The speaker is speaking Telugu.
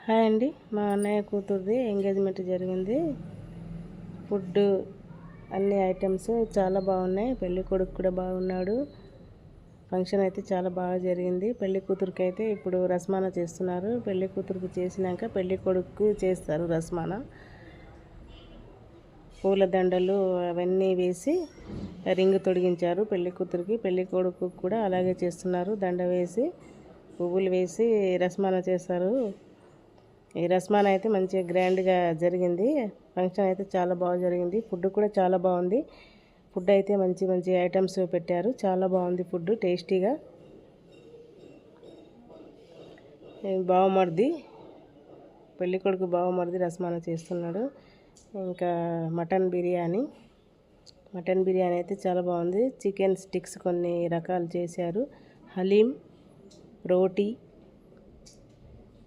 హాయ్ అండి, మా అన్నయ్య కూతురుది ఎంగేజ్మెంట్ జరిగింది. ఫుడ్ అన్ని ఐటమ్స్ చాలా బాగున్నాయి. పెళ్లి కొడుకు కూడా బాగున్నాడు. ఫంక్షన్ అయితే చాలా బాగా జరిగింది. పెళ్లి కూతురికి అయితే ఇప్పుడు రస్మానా చేస్తున్నారు. పెళ్లి కూతురికి చేసినాక పెళ్లి కొడుకు చేస్తారు రస్మానా. పూల దండలు అవన్నీ వేసి రింగ్ తొడిగించారు పెళ్లి కూతురికి. పెళ్లి కొడుకు కూడా అలాగే చేస్తున్నారు. దండ వేసి పువ్వులు వేసి రస్మానా చేస్తారు. ఈ రస్మానా అయితే మంచిగా గ్రాండ్గా జరిగింది. ఫంక్షన్ అయితే చాలా బాగా జరిగింది. ఫుడ్ కూడా చాలా బాగుంది. ఫుడ్ అయితే మంచి మంచి ఐటమ్స్ పెట్టారు. చాలా బాగుంది ఫుడ్, టేస్టీగా. బావమరిది, పెళ్ళికొడుకు బావమరిది రస్మానా చేస్తున్నాడు. ఇంకా మటన్ బిర్యానీ అయితే చాలా బాగుంది. చికెన్ స్టిక్స్ కొన్ని రకాలు చేశారు. హలీం, రోటీ